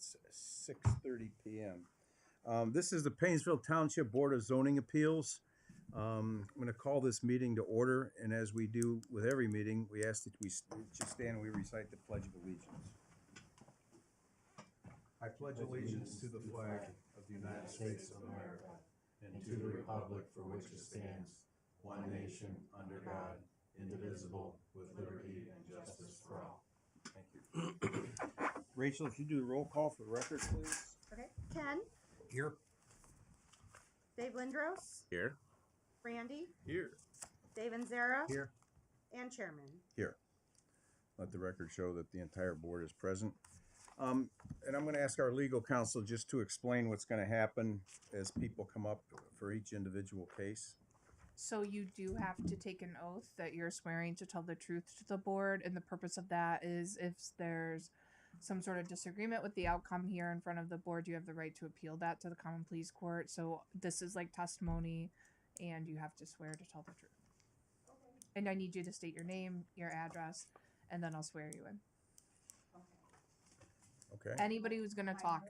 It's 6:30 p.m. This is the Painesville Township Board of Zoning Appeals. I'm going to call this meeting to order, and as we do with every meeting, we ask that we should stand and we recite the Pledge of Allegiance. I pledge allegiance to the flag of the United States of America and to the republic for which it stands, one nation, under God, indivisible, with liberty and justice for all. Thank you. Rachel, if you do the roll call for the record, please. Okay. Ken, Here. Dave Lindros, Here. Randy, Here. Dave Anzera, Here. and Chairman. Here. Let the record show that the entire board is present. And I'm going to ask our legal counsel just to explain what's going to happen as people come up for each individual case. So you do have to take an oath that you're swearing to tell the truth to the board, and the purpose of that is if there's some sort of disagreement with the outcome here in front of the board, you have the right to appeal that to the common pleas court. So this is like testimony, and you have to swear to tell the truth. Okay. And I need you to state your name, your address, and then I'll swear you in. Okay. Anybody who's gonna talk.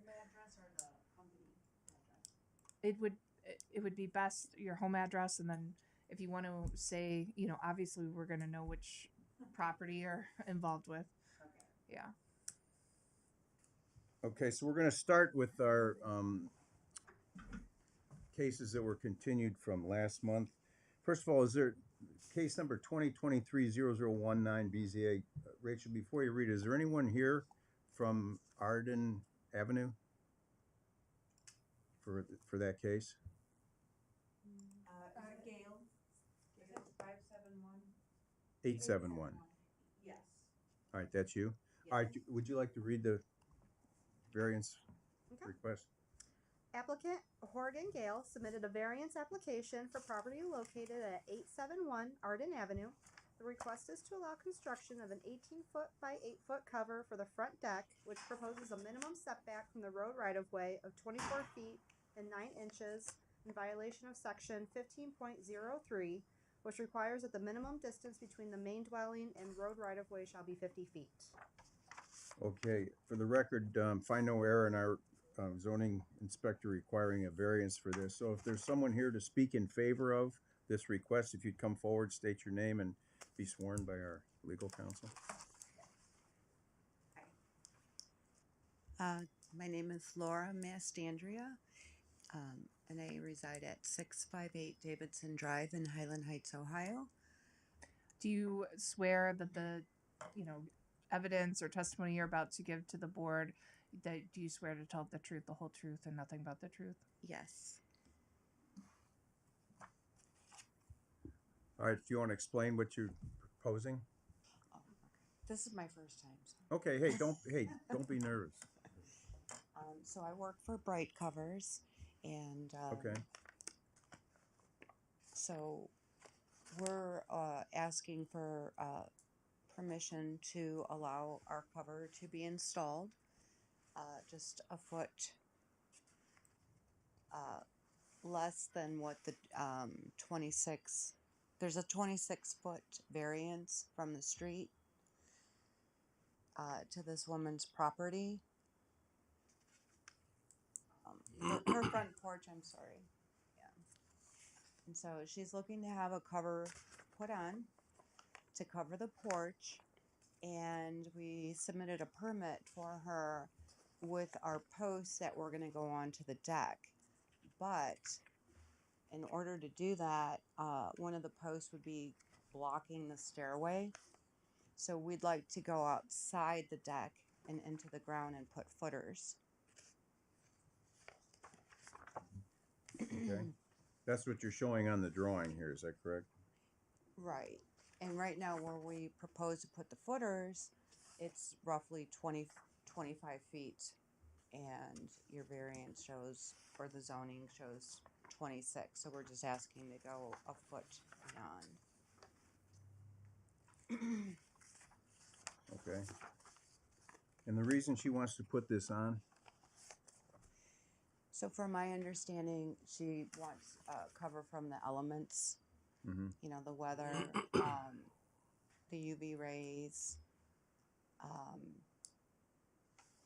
It would be best your home address, and then if you want to say, obviously we're gonna know which property you're involved with. Okay. Yeah. Okay, so we're going to start with our cases that were continued from last month. First of all, is there case number 2023-0019 BZA? Rachel, before you read, is there anyone here from Arden Avenue for that case? Gail, is it 571? 871. Yes. All right, that's you. Yes. All right, would you like to read the variance Okay. request? Applicant Horgan Gale submitted a variance application for property located at 871 Arden Avenue. The request is to allow construction of an 18-foot by 8-foot cover for the front deck, which proposes a minimum setback from the road right-of-way of 24 feet and 9 inches in violation of section 15.03, which requires that the minimum distance between the main dwelling and road right-of-way shall be 50 feet. Okay, for the record, find no error in our zoning inspector requiring a variance for this. So if there's someone here to speak in favor of this request, if you'd come forward, state your name, and be sworn by our legal counsel. My name is Laura Mastandria, and I reside at 658 Davidson Drive in Highland Heights, Ohio. Do you swear that the, evidence or testimony you're about to give to the board, do you swear to tell the truth, the whole truth, and nothing but the truth? Yes. All right, do you want to explain what you're proposing? Oh, okay. This is my first time. So. Okay, don't be nervous. So I work for Bright Covers, and Okay. So we're asking for permission to allow our cover to be installed just a foot less than what the 26. There's a 26-foot variance from the street to this woman's property. Her front porch, I'm sorry. Yeah. And so she's looking to have a cover put on to cover the porch, and we submitted a permit for her with our posts that were going to go onto the deck. But in order to do that, one of the posts would be blocking the stairway. So we'd like to go outside the deck and into the ground and put footers. Okay. That's what you're showing on the drawing here, is that correct? Right. And right now where we propose to put the footers, it's roughly 25 feet. And your variance shows, or the zoning shows 26. So we're just asking to go a foot beyond. Okay. And the reason she wants to put this on? So from my understanding, she wants cover from the elements, the weather, the UV rays,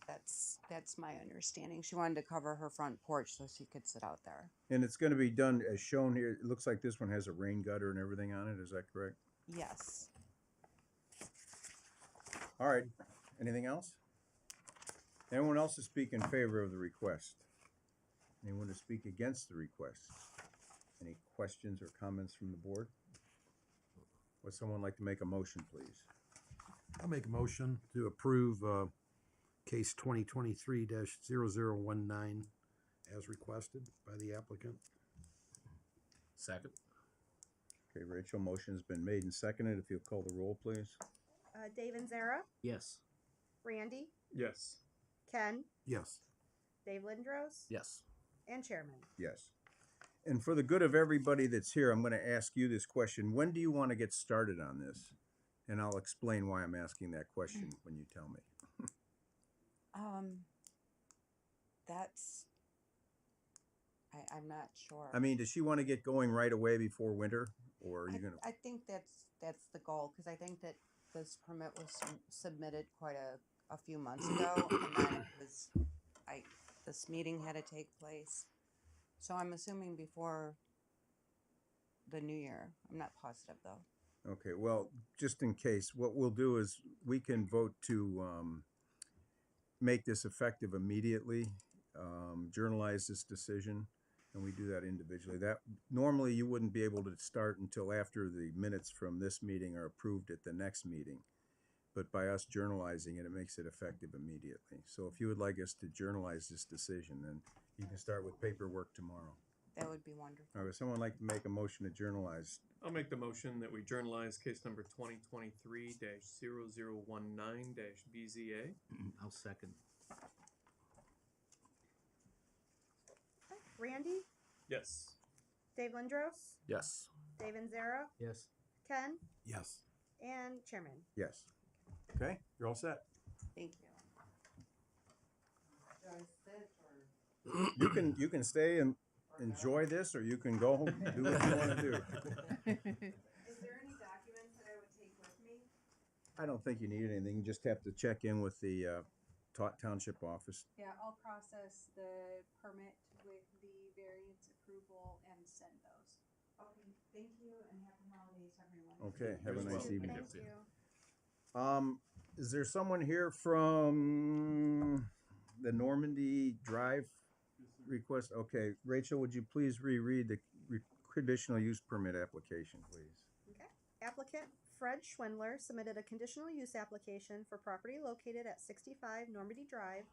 That's my understanding. She wanted to cover her front porch so she could sit out there. And it's gonna be done as shown here. It looks like this one has a rain gutter and everything on it. Is that correct? Yes. All right. Anything else? Anyone else to speak in favor of the request? Anyone to speak against the request? Any questions or comments from the board? Would someone like to make a motion, please? I'll make a motion to approve case 2023-0019 as requested by the applicant. Second. Okay, Rachel, motion's been made and seconded. If you'll call the roll, please. Dave and Zara, Yes. Randy, Yes. Ken, Yes. Dave Lindros, Yes. and Chairman. Yes. And for the good of everybody that's here, I'm going to ask you this question. When do you want to get started on this? And I'll explain why I'm asking that question when you tell me. I'm not sure. I mean, does she want to get going right away before winter? Or are you going to? I think that's the goal, because I think that this permit was submitted quite a few months ago, and then this meeting had to take place. So I'm assuming before the new year. I'm not positive though. Okay, well, just in case, what we'll do is we can vote to make this effective immediately, journalize this decision, and we do that individually. That normally you wouldn't be able to start until after the minutes from this meeting are approved at the next meeting. But by us journalizing it, it makes it effective immediately. So if you would like us to journalize this decision, then you can start with paperwork tomorrow. That would be wonderful. All right, would someone like to make a motion to journalize? I'll make the motion that we journalize case number 2023-0019-BZA. I'll second. Randy, Yes. Dave Lindros, Yes. Dave and Zara, Yes. Ken, Yes. and Chairman. Yes. Okay, you're all set. Thank you. You can stay and enjoy this, or you can go home and do what you want to do. Is there any documents that I would take with me? I don't think you need anything. You just have to check in with the township office. Yeah, I'll process the permit with the variance approval and send those. Okay, thank you, and happy holidays, everyone. Okay, have a As nice well. evening. Thank you. Is there someone here from the Normandy Drive request? Okay, Rachel, would you please reread the conditional use permit application, please? Okay. Applicant Fred Schwindler submitted a conditional use application for property located at 65 Normandy Drive.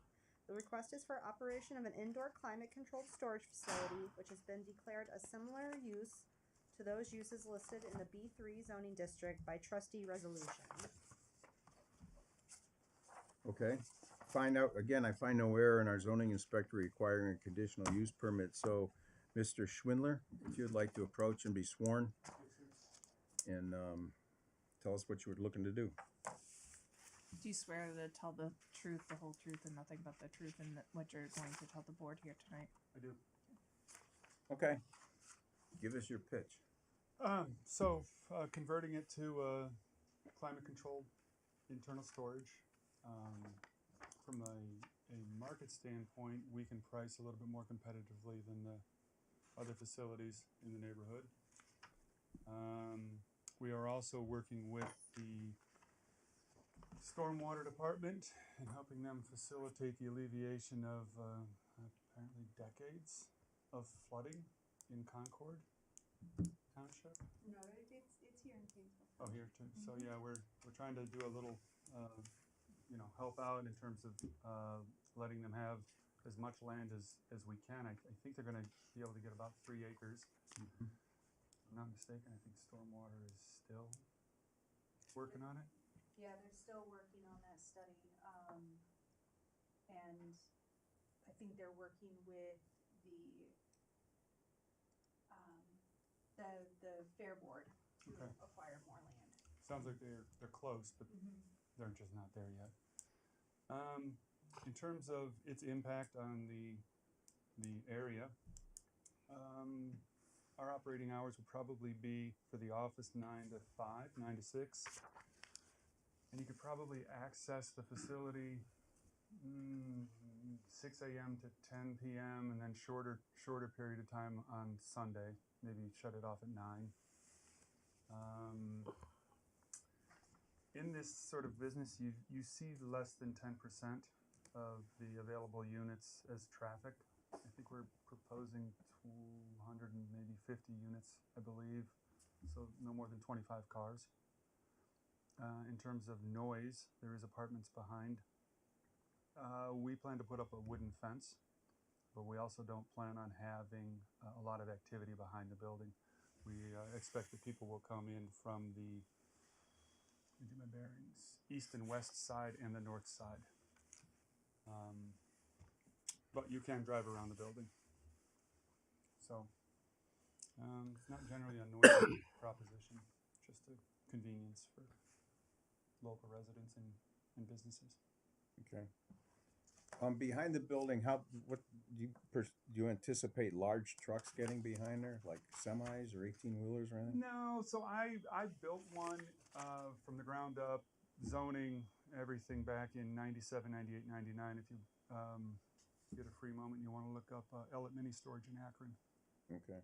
The request is for operation of an indoor climate-controlled storage facility, which has been declared a similar use to those uses listed in the B3 zoning district by trustee resolution. Okay. I find no error in our zoning inspector requiring a conditional use permit. So, Mr. Schwindler, if you'd like to approach and be sworn and tell us what you were looking to do. Do you swear to tell the truth, the whole truth, and nothing but the truth, and what you're going to tell the board here tonight? I do. Okay. Give us your pitch. Converting it to climate-controlled internal storage. From a market standpoint, we can price a little bit more competitively than the other facilities in the neighborhood. We are also working with the stormwater department and helping them facilitate the alleviation of apparently decades of flooding in Concord Township. No, it's here in Kingsville. Oh, here too. So yeah, we're trying to do a little, help out in terms of letting them have as much land as we can. I think they're going to be able to get about 3 acres. If I'm not mistaken, I think stormwater is still working on it. Yeah, they're still working on that study. And I think they're working with the Fair Board to Okay. acquire more land. Sounds like they're close, but they're just not there yet. In terms of its impact on the area, our operating hours would probably be for the office 9 to 5, 9 to 6. And you could probably access the facility 6 a.m. to 10 p.m. and then shorter period of time on Sunday. Maybe shut it off at 9. In this sort of business, you see less than 10% of the available units as traffic. I think we're proposing 200 and maybe 50 units, I believe, so no more than 25 cars. In terms of noise, there is apartments behind. We plan to put up a wooden fence, but we also don't plan on having a lot of activity behind the building. We expect that people will come in from the, let me do my bearings, east and west side and the north side. But you can drive around the building. So it's not generally a noisy proposition, just a convenience for local residents and businesses. Okay. Behind the building, what do you anticipate large trucks getting behind there, like semis or 18-wheelers or anything? No, so I built one from the ground up, zoning everything back in 97, 98, 99. If you get a free moment, you want to look up Ellet Mini Storage in Akron. Okay.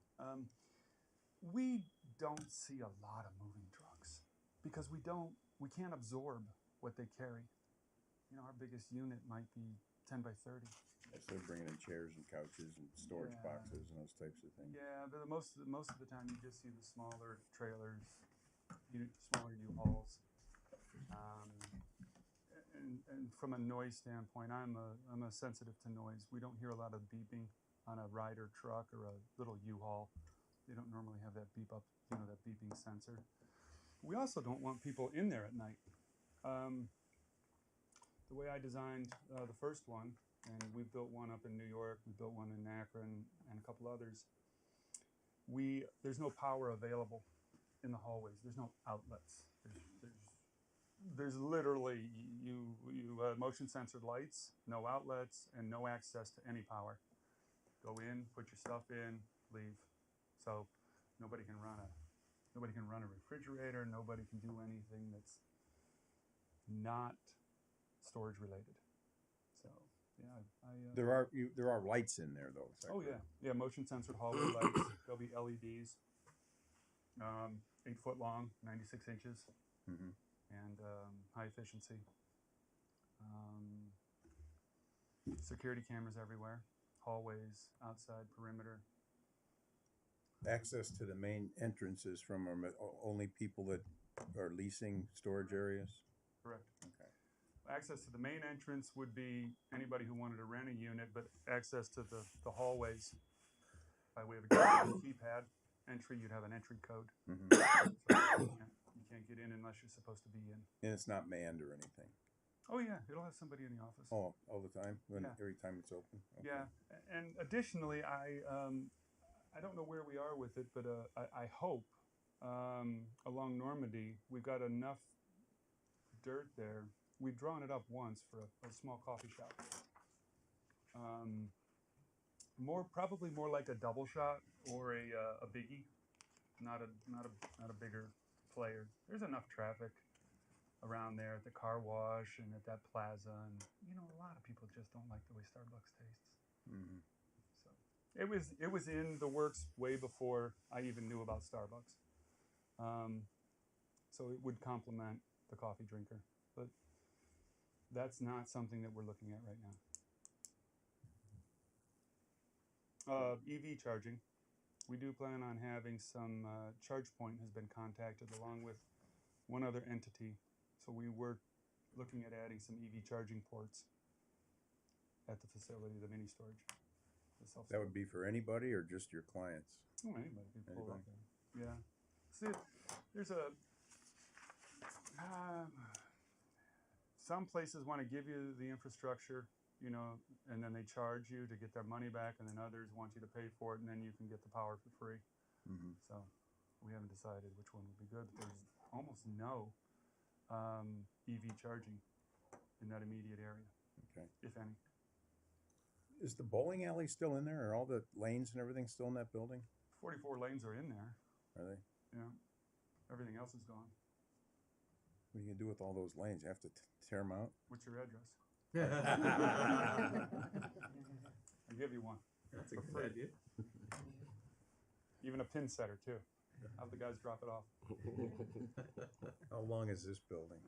We don't see a lot of moving trucks because we can't absorb what they carry. You know, our biggest unit might be 10 by 30. Yes, they're bringing in chairs and couches and storage Yeah. boxes and those types of things. Yeah, but most of the time you just see the smaller trailers, smaller U-Hauls. And from a noise standpoint, I'm a sensitive to noise. We don't hear a lot of beeping on a Ryder truck or a little U-Haul. They don't normally have that beep up, that beeping sensor. We also don't want people in there at night. The way I designed the first one, and we built one up in New York, we built one in Akron, and a couple others. There's no power available in the hallways. There's no outlets. There's literally you motion censored lights, no outlets, and no access to any power. Go in, put your stuff in, leave. So nobody can run a refrigerator. Nobody can do anything that's not storage related. So yeah, There are lights in there though. Oh yeah, motion censored hallway lights. They'll be LEDs, 8 foot long, 96 inches, Mm-hmm. and high efficiency. Security cameras everywhere, hallways, outside, perimeter. Access to the main entrances from only people that are leasing storage areas. Correct. Okay. Access to the main entrance would be anybody who wanted to rent a unit, but access to the hallways by way of a keypad entry, you'd have an entry code. Mm-hmm. So you can't get in unless you're supposed to be in. And it's not manned or anything. Oh yeah, it'll have somebody in the office. Oh, all the time? Yeah. Every time it's open? Okay. Yeah, and additionally, I don't know where we are with it, but I hope along Normandy we've got enough dirt there. We've drawn it up once for a small coffee shop. Probably more like a double shot or a biggie, not a bigger player. There's enough traffic around there at the car wash and at that plaza, and a lot of people just don't like the way Starbucks tastes. Mm-hmm. So it was in the works way before I even knew about Starbucks. So it would complement the coffee drinker, but that's not something that we're looking at right now. EV charging. We do plan on having some, ChargePoint has been contacted along with one other entity. So we were looking at adding some EV charging ports at the facility, the mini storage. That would be for anybody or just your clients? Oh, anybody can pull up Anybody? there. Yeah. See, there's some places want to give you the infrastructure, and then they charge you to get their money back, and then others want you to pay for it, and then you can get the power for free. Mm-hmm. So we haven't decided which one would be good, but there's almost no EV charging in that immediate area, Okay. if any. Is the bowling alley still in there? Are all the lanes and everything still in that building? 44 lanes are in there. Are they? Yeah. Everything else is gone. What are you going to do with all those lanes? You have to tear them out? What's your address? I'll give you one. That's a For good free. idea. Even a pin setter too. Have the guys drop it off. How long is this building?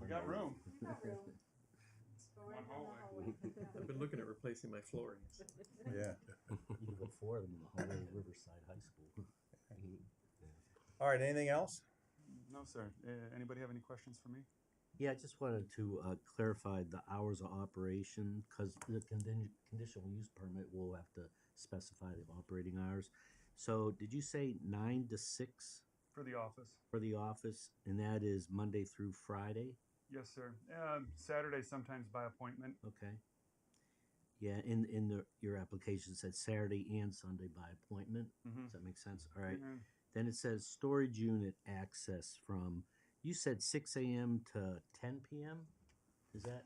We got room. Going One down the hallway. hallway. I've been looking at replacing my floorings. Yeah. You can put 4 of them in the hallway of Riverside High School. All right, anything else? No, sir. Anybody have any questions for me? Yeah, I just wanted to clarify the hours of operation, because the conditional use permit will have to specify the operating hours. So did you say 9 to 6 For the office. for the office, and that is Monday through Friday? Yes, sir. Saturday sometimes by appointment. Okay. Yeah, your application said Saturday and Sunday by appointment. Mm-hmm. Does that make sense? All right. Then it says storage unit access from, you said 6 a.m. to 10 p.m.? Is that?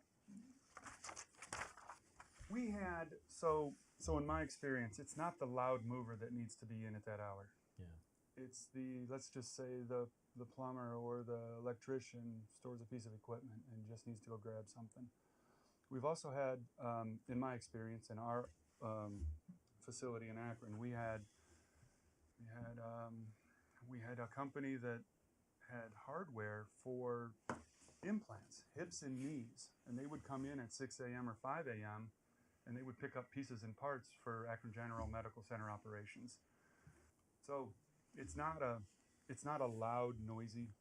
We had so in my experience, it's not the loud mover that needs to be in at that hour. Yeah. It's let's just say the plumber or the electrician stores a piece of equipment and just needs to go grab something. We've also had, in my experience, in our facility in Akron, we had a company that had hardware for implants, hips and knees, and they would come in at 6 a.m. or 5 a.m. and they would pick up pieces and parts for Akron General Medical Center operations. So it's not a loud, noisy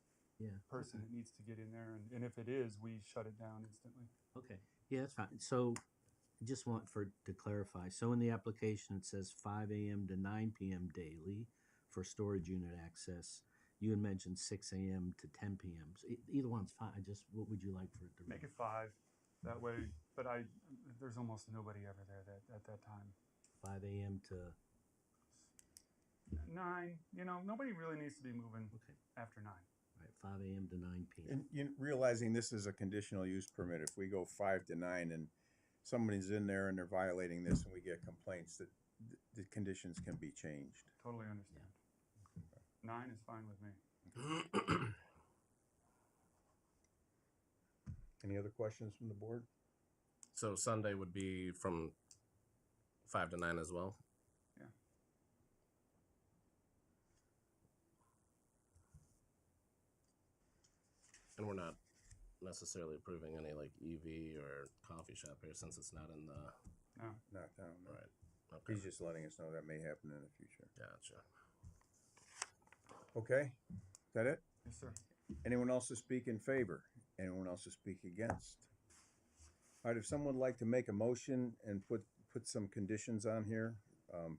person that needs to get in there, and if it is, we shut it down instantly. Okay. Yeah, that's fine. So just want to clarify. So in the application, it says 5 a.m. to 9 p.m. daily for storage unit access. You had mentioned 6 a.m. to 10 p.m. So either one's fine. What would you like for it to Make it 5 that way, but there's almost nobody ever there at that time. 5 a.m. to 9, nobody really needs to be moving after 9. Right, 5 a.m. to 9 p.m. And realizing this is a conditional use permit, if we go 5 to 9 and somebody's in there and they're violating this and we get complaints, that the conditions can be changed. Totally understand. 9 is fine with me. Any other questions from the board? So Sunday would be from 5 to 9 as well? Yeah. And we're not necessarily approving any like EV or coffee shop here since it's not in the. No. Not down. No. Right. Okay. He's just letting us know that may happen in the future. Gotcha. Okay, is that it? Yes, sir. Anyone else to speak in favor? Anyone else to speak against? All right, if someone would like to make a motion and put some conditions on here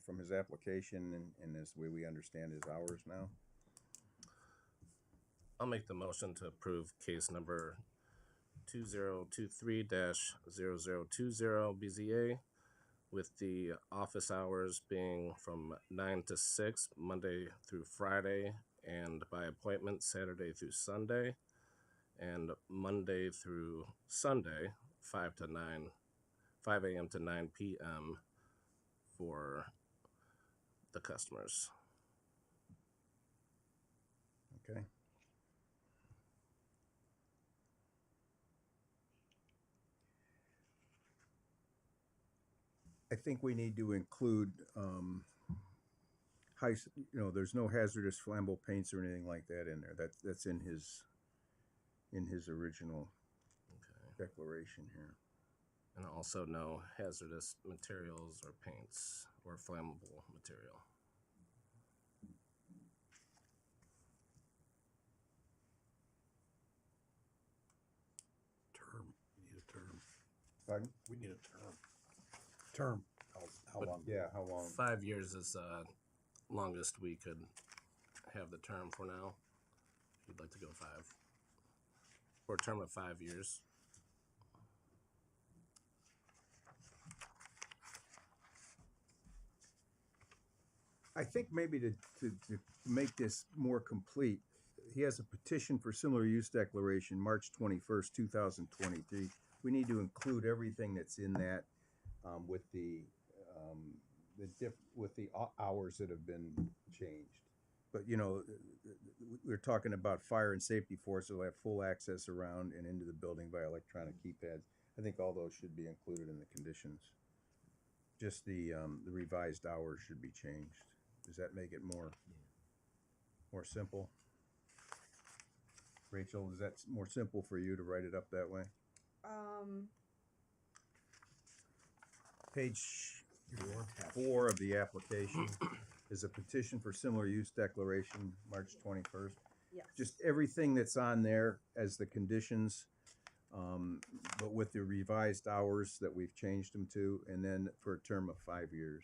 from his application and as the way we understand his hours now. I'll make the motion to approve case number 2023-0020 BZA with the office hours being from 9 to 6 Monday through Friday and by appointment Saturday through Sunday, and Monday through Sunday 5 a.m. to 9 p.m. for the customers. Okay. I think we need to include there's no hazardous flammable paints or anything like that in there. That's in his original declaration here. And also no hazardous materials or paints or flammable material. Term. We need a term. Pardon? We need a term. Term. How long? Yeah, how long? 5 years is longest we could have the term for now. If you'd like to go 5. For a term of 5 years. I think maybe to make this more complete, he has a petition for similar use declaration, March 21st, 2023. We need to include everything that's in that with the hours that have been changed. But, you know, we're talking about fire and safety force will have full access around and into the building by electronic keypads. I think all those should be included in the conditions. Just the revised hours should be changed. Does that make it more simple? Rachel, is that more simple for you to write it up that way? Page 4 of the application is a petition for similar use declaration, March 21st. Yes. Just everything that's on there as the conditions, but with the revised hours that we've changed them to, and then for a term of 5 years.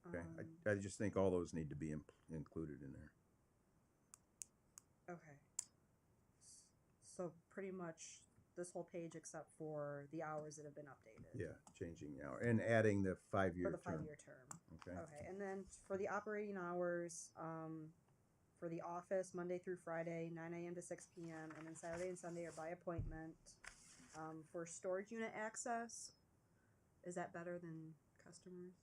Okay, I just think all those need to be included in there. Okay. So pretty much this whole page except for the hours that have been updated. Yeah, changing the hour and adding the 5-year For the term. 5-year term. Okay. Okay, and then for the operating hours, for the office, Monday through Friday, 9 a.m. to 6 p.m., and then Saturday and Sunday are by appointment. For storage unit access, is that better than customers?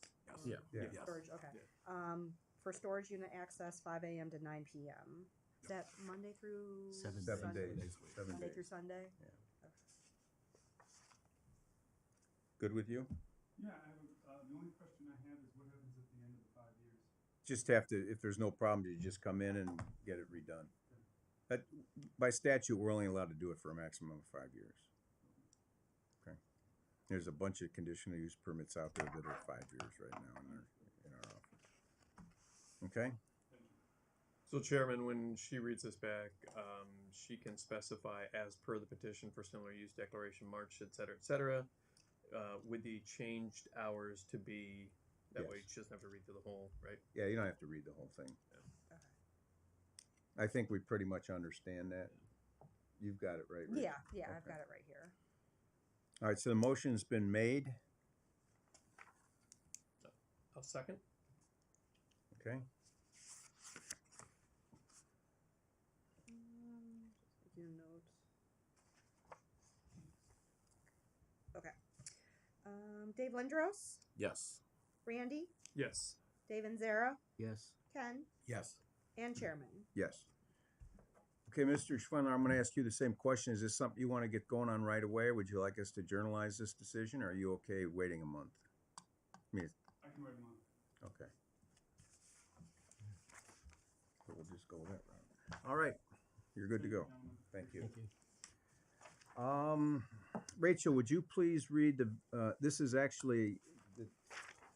Yeah. Yeah. Storage, okay. For storage unit access, 5 a.m. to 9 p.m. Is that Monday through 7 Sunday? days. 7 Monday days. through Sunday? Yeah. Good with you? Yeah, I have the only question I have is what happens at the end of the 5 years? Just have to, if there's no problem, you just come in and get it redone. But by statute, we're only allowed to do it for a maximum of 5 years. Okay. There's a bunch of conditional use permits out there that are 5 years right now in our office. Okay? So Chairman, when she reads this back, she can specify as per the petition for similar use declaration, March, et cetera, with the changed hours to be, that way Yes. she doesn't have to read through the whole, right? Yeah, you don't have to read the whole thing. Okay. I think we pretty much understand that. You've got it right, Rich? Yeah, I've Okay. got it right here. All right, so the motion's been made. I'll second. Okay. Just making a note. Okay. Dave Lindros, Yes. Randy, Yes. Dave Anzera, Yes. Ken, Yes. and Chairman. Yes. Okay, Mr. Schwindler, I'm going to ask you the same question. Is this something you want to get going on right away? Or would you like us to journalize this decision, or are you okay waiting a month? I mean, I can wait a month. okay. So we'll just go that route. All right, you're good to go. Thank you. Thank you. Rachel, would you please read this is actually, the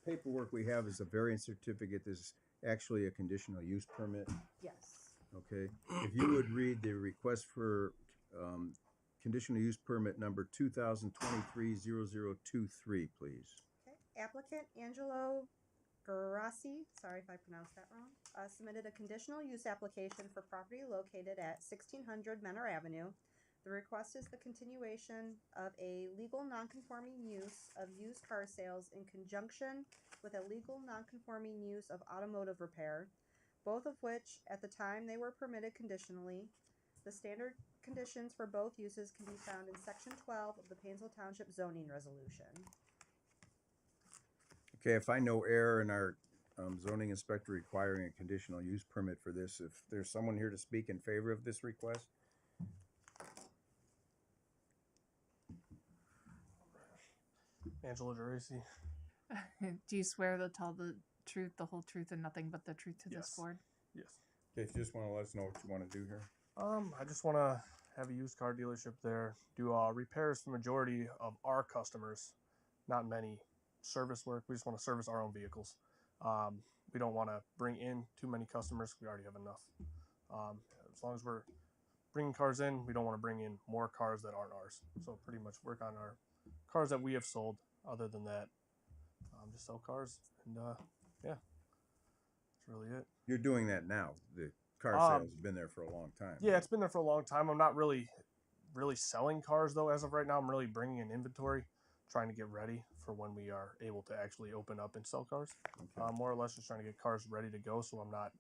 paperwork we have is a variance certificate. This is actually a conditional use permit. Yes. Okay, if you would read the request for conditional use permit number 2023-0023, please. Okay. Applicant Angelo Garassi, sorry if I pronounced that wrong, submitted a conditional use application for property located at 1600 Menor Avenue. The request is the continuation of a legal nonconforming use of used car sales in conjunction with a legal nonconforming use of automotive repair, both of which, at the time they were permitted conditionally. The standard conditions for both uses can be found in Section 12 of the Painesville Township zoning resolution. Okay, if I know error in our zoning inspector requiring a conditional use permit for this, if there's someone here to speak in favor of this request? Angela Geraci. Do you swear to tell the truth, the whole truth, and nothing but the truth to this Yes. board? Yes. Okay, if you just want to let us know what you want to do here. I just want to have a used car dealership there, do repairs for the majority of our customers, not many service work. We just want to service our own vehicles. We don't want to bring in too many customers. We already have enough. As long as we're bringing cars in, we don't want to bring in more cars that aren't ours. So pretty much work on our cars that we have sold. Other than that, just sell cars, and yeah, that's really it. You're doing that now. The car sales have been there for a long time. Yeah, it's been there for a long time. I'm not really selling cars though as of right now. I'm really bringing in inventory, trying to get ready for when we are able to actually open up and sell cars. Okay. More or less just trying to get cars ready to go, so I'm not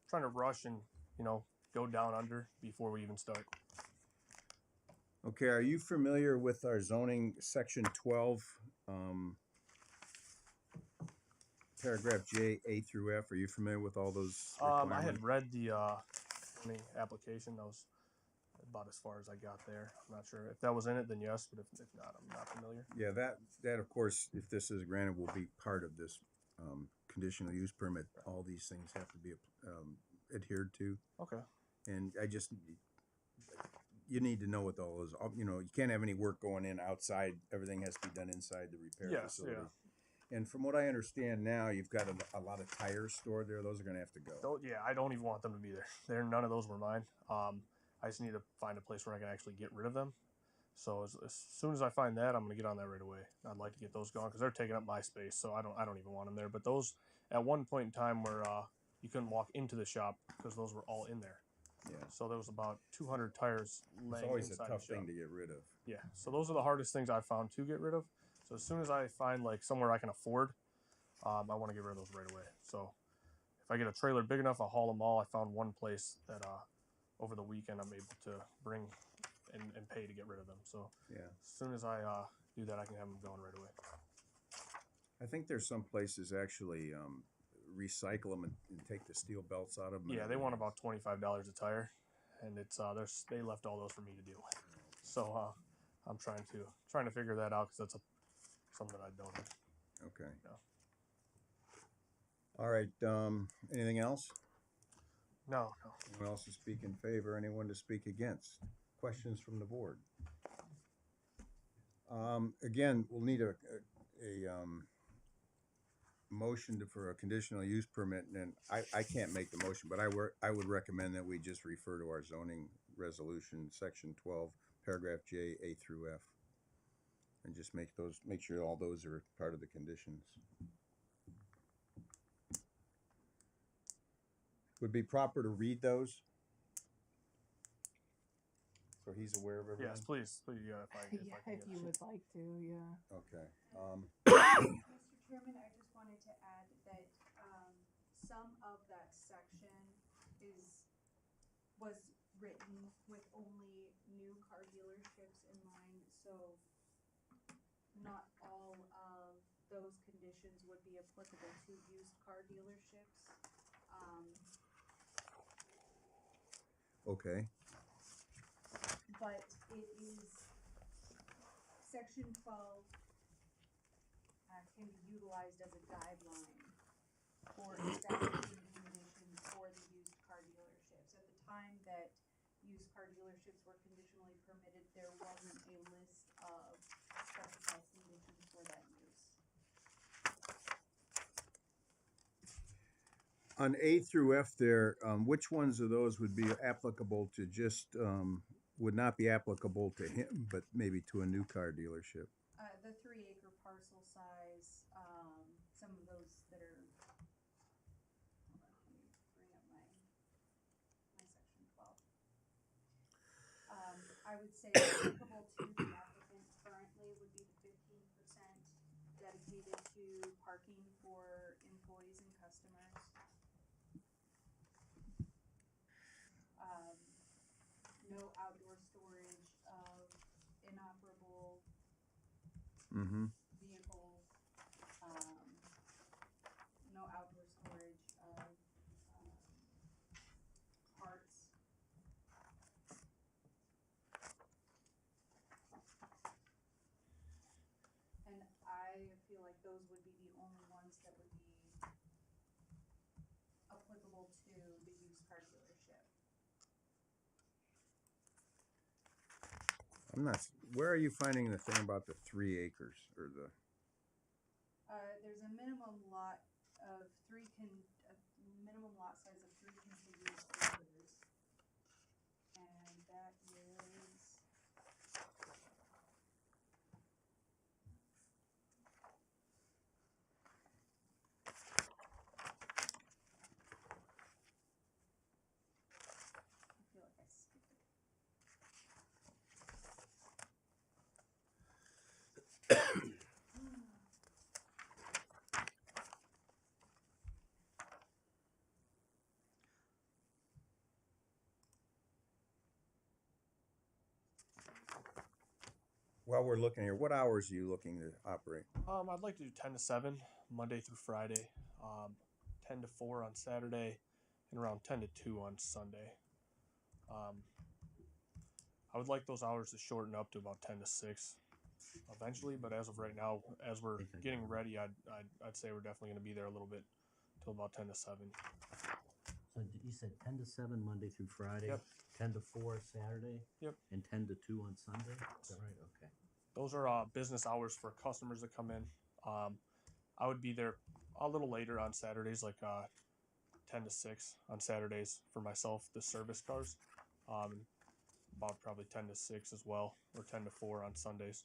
trying to rush and go down under before we even start. Okay, are you familiar with our zoning section 12? paragraph J, A through F, are you familiar with all those I requirements? had read the application. That was about as far as I got there. I'm not sure if that was in it. Then yes, but if not, I'm not familiar. Yeah, that of course, if this is granted, will be part of this conditional use permit. All these things have to be adhered to, Okay. and you need to know what all those. You know, you can't have any work going in outside. Everything has to be done inside the repair Yes. facility. Yeah. And from what I understand now, you've got a lot of tires stored there. Those are going to have to go. Yeah, I don't even want them to be there. None of those were mine. I just need to find a place where I can actually get rid of them. So as soon as I find that, I'm gonna get on that right away. I'd like to get those gone because they're taking up my space. So I don't even want them there. But those at one point in time where you couldn't walk into the shop because those were all in there. Yeah. So there was about 200 tires It's laying always a inside tough the shop. thing to get rid of. Yeah. So those are the hardest things I found to get rid of. So as soon as I find like somewhere I can afford, I want to get rid of those right away. So if I get a trailer big enough, I'll haul them all. I found one place that over the weekend I'm able to bring and pay to get rid of them. So Yeah. as soon as I do that, I can have them going right away. I think there's some places actually recycle them and take the steel belts out of them. Yeah, they want about $25 a tire, and it's they left all those for me to deal with. So I'm trying to figure that out because that's something I don't have. Okay. Yeah. All right. Anything else? No. Anyone else to speak in favor? Anyone to speak against? Questions from the board? Again, we'll need a motion for a conditional use permit, and I can't make the motion, but I would recommend that we just refer to our zoning resolution, section 12, paragraph J, A through F, and just make sure all those are part of the conditions. Would it be proper to read those, so he's aware of everything? Yes, please. Yeah, if I can If get you it. would like to, yeah. Okay. Mr. Chairman, I just wanted to add that some of that section was written with only new car dealerships in mind, so not all of those conditions would be applicable to used car dealerships. Okay. But it is section 12 can be utilized as a guideline for establishing conditions for the used car dealerships. At the time that used car dealerships were conditionally permitted, there wasn't a list of specified conditions for that use. On A through F there, which ones of those would be applicable to just, would not be applicable to him, but maybe to a new car dealership? The 3-acre parcel size, some of those that are, hold on, let me bring up my section 12. I would say applicable to the applicant currently would be the 15% dedicated to parking for employees and customers. No outdoor storage of inoperable Mm-hmm. vehicles, no outdoor storage of parts. And I feel like those would be the only ones that would be applicable to the used car dealership. Where are you finding the thing about the 3 acres or the? There's a minimum lot of minimum lot size of 3 contiguous acres, and that is I feel like I skipped it. While we're looking here, what hours are you looking to operate? I'd like to do 10 to 7, Monday through Friday. 10 to 4 on Saturday, and around 10 to 2 on Sunday. I would like those hours to shorten up to about 10 to 6 eventually, but as of right now, as we're think I getting got it. ready, I'd say we're definitely going to be there a little bit till about 10 to 7. So you said 10 to 7 Monday through Friday? Yep. 10 to 4 Saturday? Yep. And 10 to 2 on Sunday? Is that right? Okay. Those are business hours for customers that come in. I would be there a little later on Saturdays, like 10 to 6 on Saturdays for myself, the service cars. About probably 10 to 6 as well, or 10 to 4 on Sundays.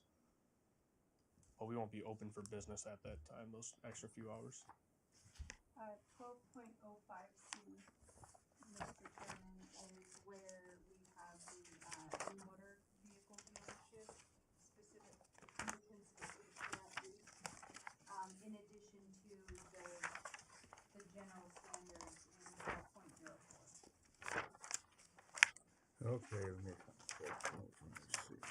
But we won't be open for business at that time, those extra few hours. 12.05C, Mr. Chairman, is where we have the new motor vehicle dealership specific conditions specific to that use. In addition to the general standards in 12.04. Okay, let me take note. Let's see.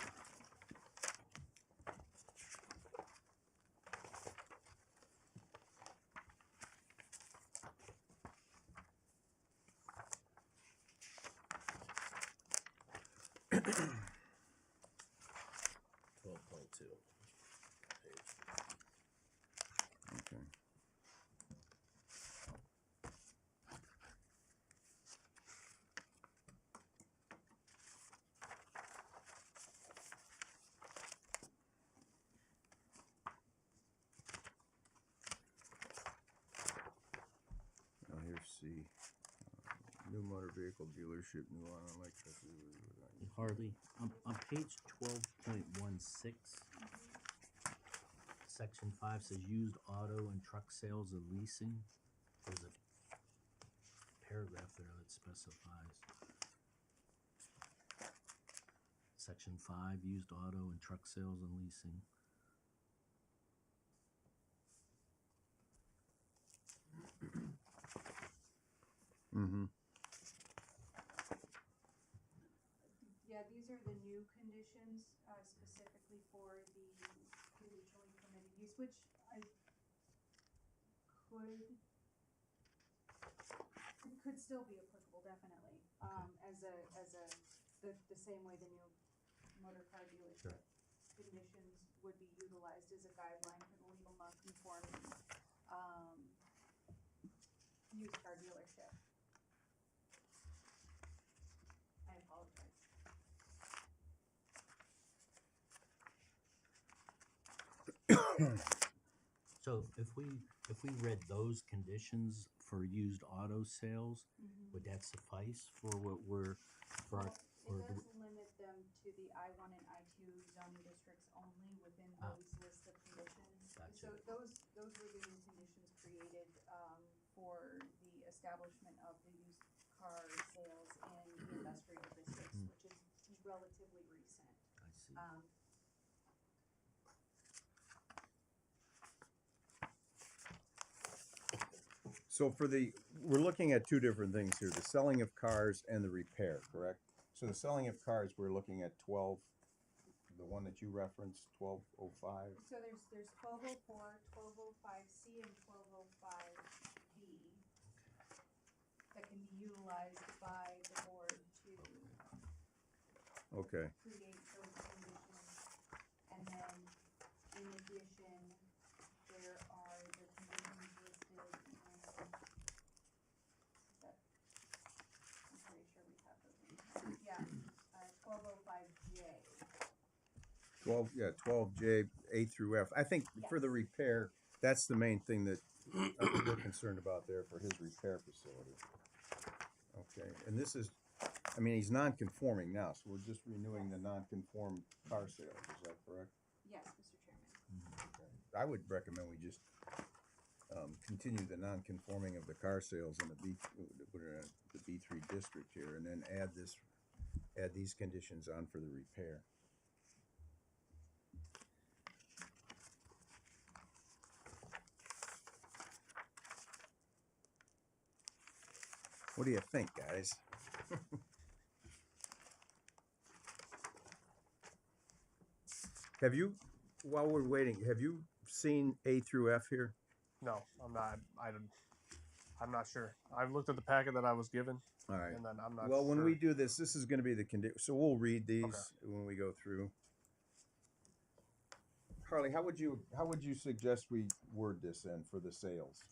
Okay. Now here's C. New motor vehicle dealership, new on electric. Harley, on page 12.16, section 5 says used auto and truck sales and leasing. There's a paragraph there that specifies. Section 5, used auto and truck sales and leasing. Mm-hmm. Yeah, these are the new conditions, specifically for the conditionally permitted use, which could still be applicable, definitely. The same way the new motor car dealership conditions would be utilized as a guideline for the legal non-conforming, used car dealership. I apologize. So if we read those conditions for used auto sales, would that suffice for what we're for? Well, it does limit them to the I-1 and I-2 zoning districts only within those list of conditions. Gotcha. So those were the new conditions created for the establishment of the used car sales in the industrial districts, which is relatively recent. I see. So we're looking at two different things here, the selling of cars and the repair, correct? So the selling of cars, we're looking at 12, the one that you referenced, 1205. So there's 1204, 1205C, and 1205D that can be utilized by the board to Okay. create those conditions. And then in addition, there are the conditions listed in, I'm pretty sure we have those in here. Yeah, 1205J. 12J, A through F. I think for the repair, that's the main thing that we're concerned about there for his repair facility. Okay, and this is, I mean, he's non-conforming now, so we're just renewing the non-conform car sales, is that correct? Yes, Mr. Chairman. Okay. I would recommend we just continue the non-conforming of the car sales in the B3 district here, and then add these conditions on for the repair. What do you think, guys? Have you, while we're waiting, have you seen A through F here? No, I'm not. I'm not sure. I've looked at the packet that I was given, All right. and then I'm not. Well, when sure. we do this, this is going to be the condition. So we'll read these when we go through. Carly, how would you suggest we word this in for the sales?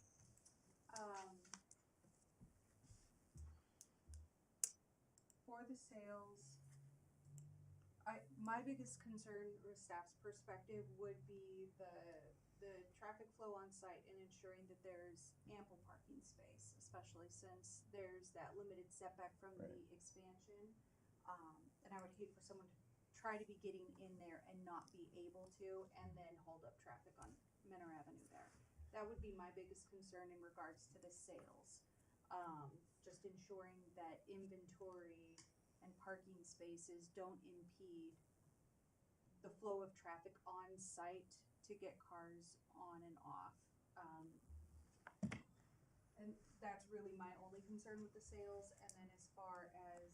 For the sales, my biggest concern from staff's perspective would be the traffic flow on site and ensuring that there's ample parking space, especially since there's that limited setback from the expansion. And I would hate for someone to try to be getting in there and not be able to, and then hold up traffic on Menor Avenue there. That would be my biggest concern in regards to the sales. Just ensuring that inventory and parking spaces don't impede the flow of traffic on site to get cars on and off. And that's really my only concern with the sales. And then as far as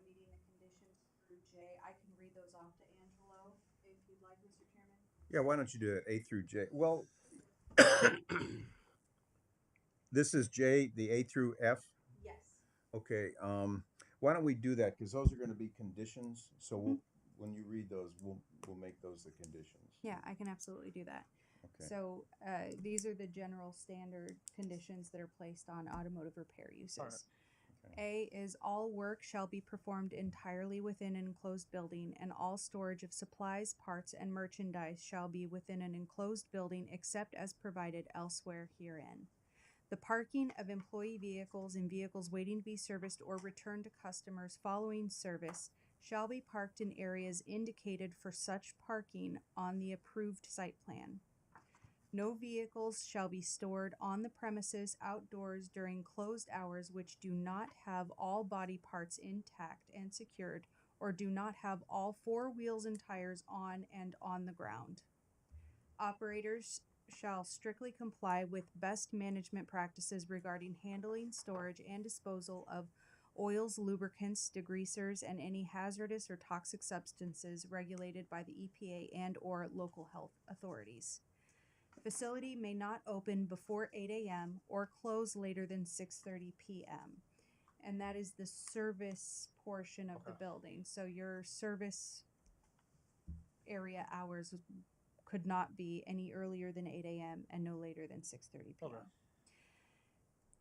meeting the conditions through J, I can read those off to Angelo if you'd like, Mr. Chairman. Yeah, why don't you do it A through J? Well, this is J, the A through F. Yes. Okay. Why don't we do that? Because those are going to be conditions. So when you read those, we'll make those the conditions. Yeah, I can absolutely do that. Okay. So these are the general standard conditions that are placed on automotive repair uses. All right. A is all work shall be performed entirely within an enclosed building, and all storage of supplies, parts, and merchandise shall be within an enclosed building except as provided elsewhere herein. The parking of employee vehicles and vehicles waiting to be serviced or returned to customers following service shall be parked in areas indicated for such parking on the approved site plan. No vehicles shall be stored on the premises outdoors during closed hours which do not have all body parts intact and secured, or do not have all four wheels and tires on and on the ground. Operators shall strictly comply with best management practices regarding handling, storage, and disposal of oils, lubricants, degreasers, and any hazardous or toxic substances regulated by the EPA and or local health authorities. Facility may not open before 8 a.m. or close later than 6:30 p.m. And that is the service portion of the building. So your service area hours could not be any earlier than 8 a.m. and no later than 6:30 p.m. Okay.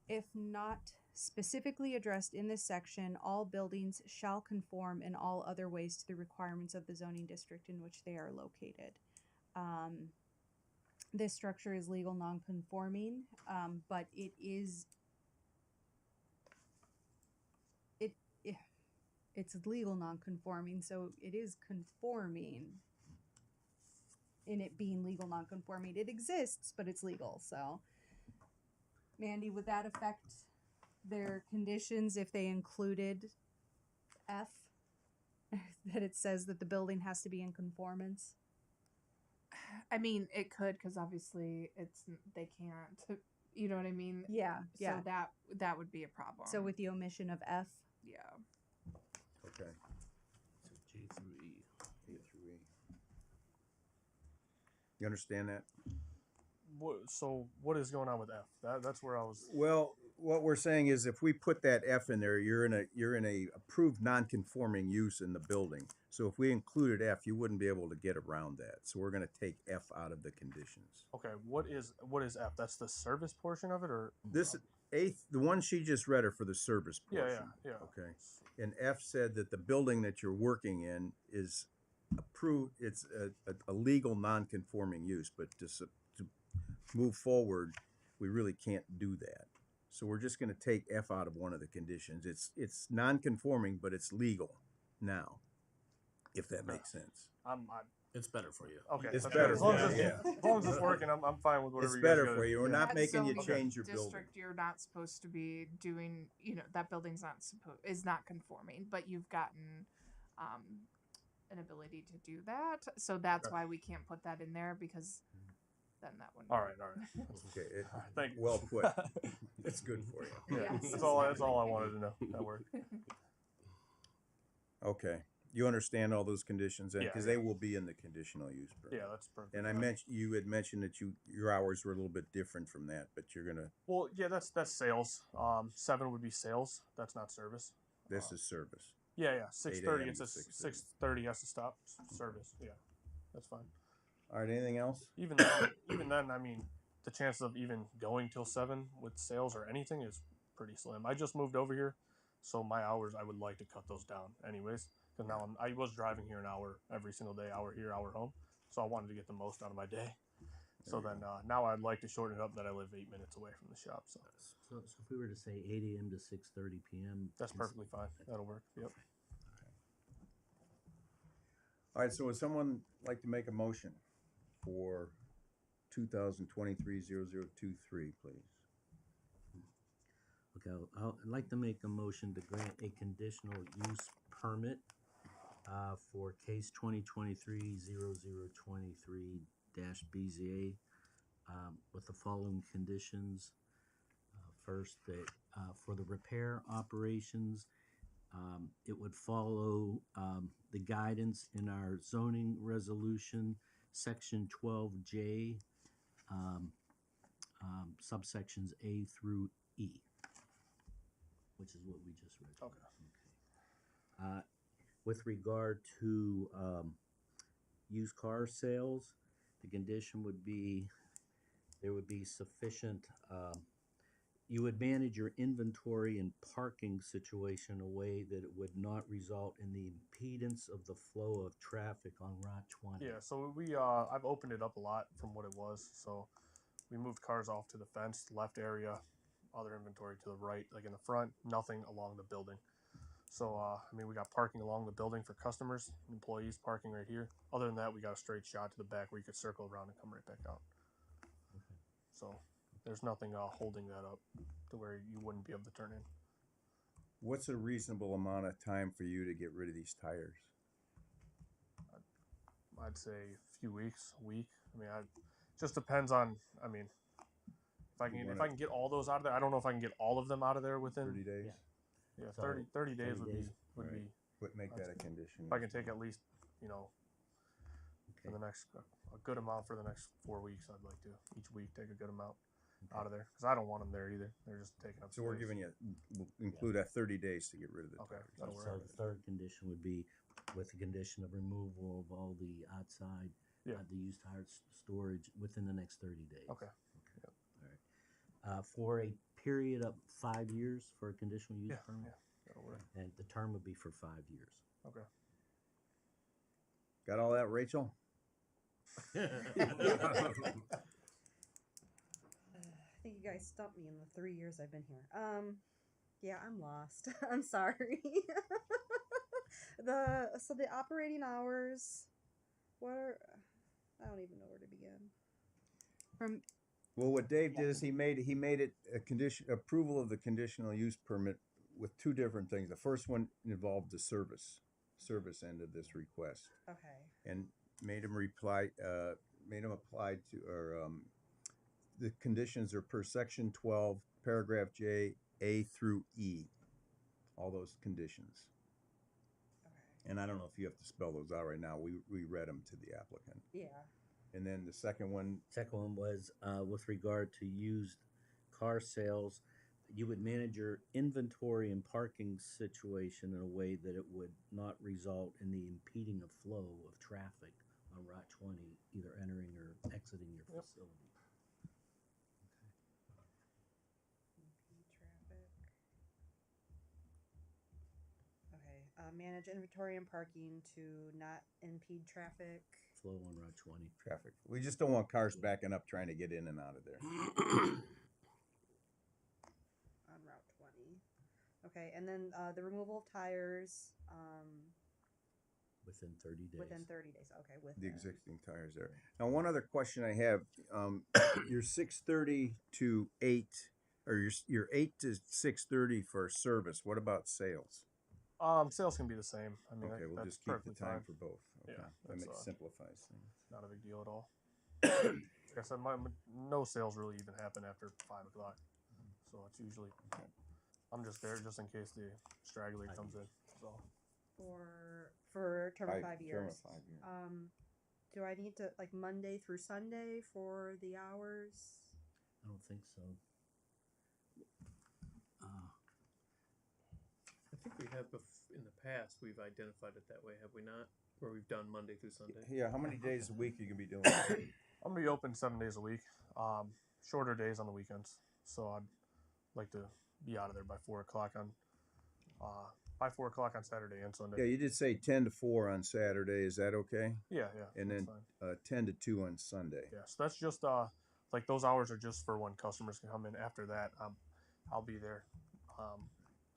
If not specifically addressed in this section, all buildings shall conform in all other ways to the requirements of the zoning district in which they are located. This structure is legal non-conforming, but it's legal non-conforming, so it is conforming in it being legal non-conforming. It exists, but it's legal. So, Mandy, would that affect their conditions if they included F? That it says that the building has to be in conformance? I mean, it could, because obviously they can't. You know what I mean? Yeah, yeah. So that would be a problem. So with the omission of F? Yeah. Okay. So J through E. A through E. You understand that? So what is going on with F? That's where I was. Well, what we're saying is if we put that F in there, you're in a approved non-conforming use in the building. So if we included F, you wouldn't be able to get around that. So we're going to take F out of the conditions. Okay, what is F? That's the service portion of it, or This the one she just read are for the service portion. Yeah. Okay. And F said that the building that you're working in is approved. It's a legal non-conforming use, but to move forward, we really can't do that. So we're just going to take F out of one of the conditions. It's non-conforming, but it's legal now, if that makes sense. It's better for you. Okay. It's that's better As long for as you, it's, as long as it's working, I'm fine with whatever It's you guys better gotta for you. do. We're Yeah. not That making you zoning change your building. district, you're not supposed to be doing. That building's is not conforming, but you've gotten an ability to do that. So that's Okay. why we can't put that in there, because then that wouldn't. All right. Okay. Thank you. Well put. It's good for you. Yeah, Yes. that's all I wanted to know. That worked. Okay. You understand all those conditions, and Yeah, because yeah. they will be in the conditional use permit. Yeah, that's perfect. And I fine. mentioned you had mentioned that your hours were a little bit different from that, but you're gonna. Well, yeah, that's sales. 7 would be sales. That's not service. This is service. Yeah. 6:30. 8 It's a to 6:30 has to stop service. Yeah, that's fine. All right. Anything else? Even then, I mean, the chances of even going till 7 with sales or anything is pretty slim. I just moved over here, so my hours I would like to cut those down, anyways. Because now I was driving here an hour every single day, hour here, hour home. So I wanted to get the most out of my day. So then now I'd like to shorten it up that I live 8 minutes away from the shop. So So if we were to say 8 a.m. to 6:30 p.m. that's perfectly fine. That'll work. Yep. All right. So would someone like to make a motion for 2023-0023, please? Okay, I'd like to make a motion to grant a conditional use permit for case 2023-0023-BZA with the following conditions. First, that for the repair operations, it would follow the guidance in our zoning resolution, section 12J, subsections A through E, which is what we just read. Okay. With regard to used car sales, the condition would be there would be sufficient. You would manage your inventory and parking situation in a way that it would not result in the impedance of the flow of traffic on Route 20. Yeah. So I've opened it up a lot from what it was. So we moved cars off to the fence, left area, other inventory to the right, like in the front, nothing along the building. So, I mean, we got parking along the building for customers, employees parking right here. Other than that, we got a straight shot to the back where you could circle around and come right back out. Okay. So there's nothing holding that up to where you wouldn't be able to turn in. What's a reasonable amount of time for you to get rid of these tires? I'd say a few weeks, a week. I mean, just depends on, I mean, if I can get all those out of there. I don't know if I can get all of them out of there within 30 days? Yeah, So, 30 days 30 would days. be Would make that a condition. if I can take at least, for Okay. the next a good amount for the next 4 weeks. I'd like to each week take a good amount out of there because I don't want them there either. They're just taking up. So we're space. giving you, we'll include that 30 days to get rid of the Okay, tires. that'll work. So the third condition would be with the condition of removal of all the outside, Yeah. the used tire storage within the next 30 days. Okay. All right. For a period of 5 years for a conditional use Yeah, permit, that'll work. and the term would be for 5 years. Okay. Got all that, Rachel? I think you guys stumped me in the 3 years I've been here. Yeah, I'm lost. I'm sorry. So the operating hours, I don't even know where to begin. Well, what Dave did is he made it a condition approval of the conditional use permit with two different things. The first one involved the service end of this request, Okay. and made him apply to the conditions are per section 12, paragraph J, A through E. All those conditions. Okay. And I don't know if you have to spell those out right now. We read them to the applicant. Yeah. And then the second one, Second one was with regard to used car sales, you would manage your inventory and parking situation in a way that it would not result in the impeding of flow of traffic on Route 20, either entering or exiting your facility. Impede traffic. Okay. Manage inventory and parking to not impede traffic. Flow on Route 20. traffic. We just don't want cars backing up trying to get in and out of there. On Route 20. Okay, and then the removal of tires Within 30 days. within 30 days. Okay, with The existing tires there. Now, one other question I have, your 6:30 to 8, or your 8 to 6:30 for service. What about sales? Sales can be the same. I mean, Okay, we'll that's just keep the perfectly time fine. for both. Okay, Yeah, that that's, simplifies things. Not a big deal at all. Like I said, no sales really even happen after 5 o'clock. So it's usually, I'm just there just in case the straggler comes in. So for for a term of 5 Term years. of 5 years. Do I need to like Monday through Sunday for the hours? I don't think so. I think we have in the past, we've identified it that way, have we not? Where we've done Monday through Sunday. Yeah, how many days a week you can be doing? I'm gonna be open 7 days a week. Shorter days on the weekends. So I'd like to be out of there by 4 o'clock on Saturday and Sunday. Yeah, you did say 10 to 4 on Saturday. Is that okay? Yeah. And that's then fine. 10 to 2 on Sunday. Yeah, so that's just like those hours are just for when customers can come in. After that, I'll be there,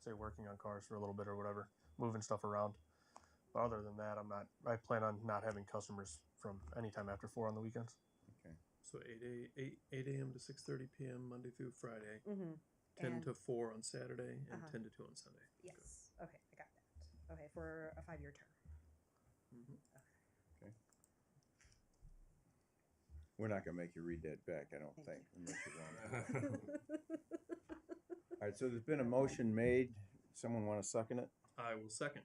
say working on cars for a little bit or whatever, moving stuff around. But other than that, I plan on not having customers from anytime after 4 on the weekends. Okay. So 8 a.m. to 6:30 p.m. Monday through Friday. Mm-hmm. 10 And- to 4 on Saturday, and Uh-huh. 10 to 2 on Sunday. Yes. Okay, I got that. Okay, for a 5-year term. We're not going to make you read that back, I don't think. Unless you want. All right, so there's been a motion made. Someone want to second it? I will second.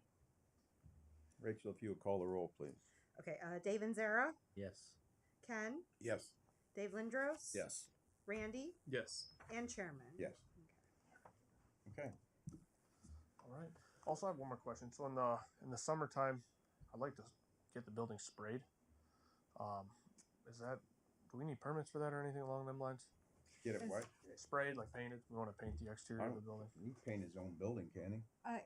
Rachel, if you would call the roll, please. Okay, Dave Anzera, Yes. Ken, Yes. Dave Lindros, Yes. Randy, Yes. and Chairman. Yes. Okay. All right. Also, I have one more question. So in the summertime, I'd like to get the building sprayed. Do we need permits for that or anything along them lines? Get it what? Sprayed, like painted. We want to paint the exterior of the building. He can paint his own building, can he?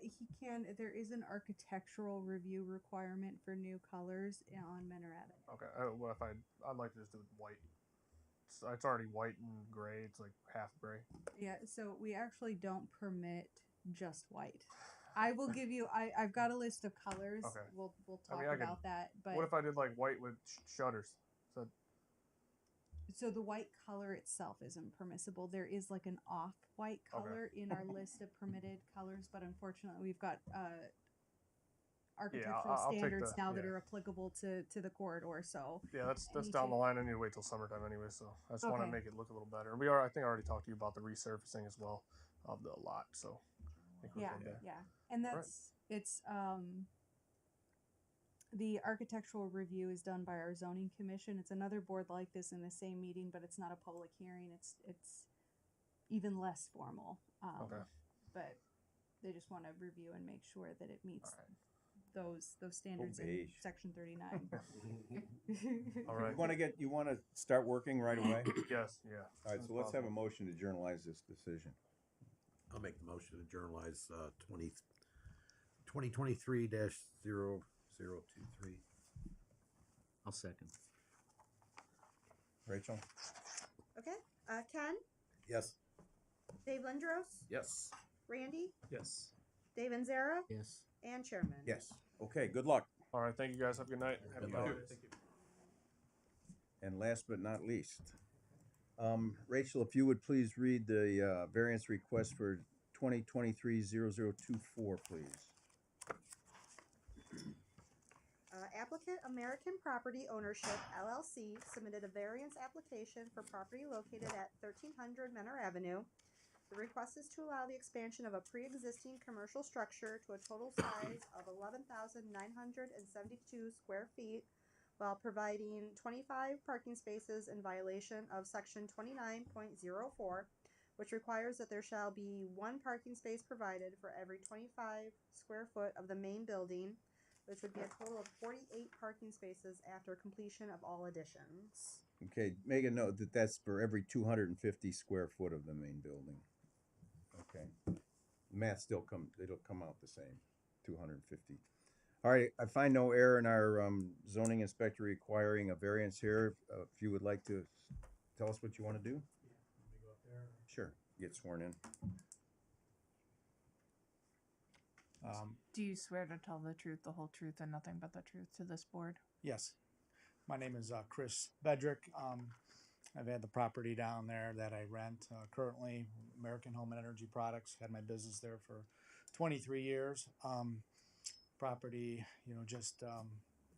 He can. There is an architectural review requirement for new colors on Menor Avenue. Okay. What if I'd like to just do it white. It's already white and gray. It's like half gray. Yeah, so we actually don't permit just white. I will give you. I've got a list of colors. Okay. We'll I talk mean, I could- about that. But What if I did like white with shutters? so the white color itself isn't permissible. There is like an off-white color in our list of permitted colors, but unfortunately, we've got architectural I'll take standards the- now that yeah. are applicable to the corridor. So Yeah, that's need down to- the line. I need to wait till summertime anyway, so I just want to Okay. make it look a little better. I think I already talked to you about the resurfacing as well of the lot, so I think we're yeah, good there. yeah, and Right. it's the architectural review is done by our zoning commission. It's another board like this in the same meeting, but it's not a public hearing. It's even less formal. Okay. But they just want to review and make sure that it meets All right. those standards in beige. section 39. All right. You want to start working right away? Yes, yeah. All right, so let's have a motion to journalize this decision. I'll make the motion to journalize 2023-0023. I'll second. Rachel? Okay, Ken, Yes. Dave Lindros, Yes. Randy, Yes. Dave Anzera, Yes. and Chairman. Yes. Okay, good luck. All right, thank you guys. Have a good night. Happy Good night. holidays. Thank you. And last but not least, Rachel, if you would please read the variance request for 2023-0024, please. Applicant American Property Ownership LLC submitted a variance application for property located at 1300 Menor Avenue. The request is to allow the expansion of a pre-existing commercial structure to a total size of 11,972 square feet while providing 25 parking spaces in violation of section 29.04, which requires that there shall be one parking space provided for every 25 square foot of the main building, which would be a total of 48 parking spaces after completion of all additions. Okay, make a note that that's for every 250 square foot of the main building. Okay. Math it'll come out the same, 250. All right, I find no error in our zoning inspector requiring a variance here. If you would like to tell us what you want to do? Let me go up there. Sure, get sworn in. Do you swear to tell the truth, the whole truth, and nothing but the truth to this board? Yes. My name is Chris Bedrick. I've had the property down there that I rent currently, American Home and Energy Products. Had my business there for 23 years. Property, just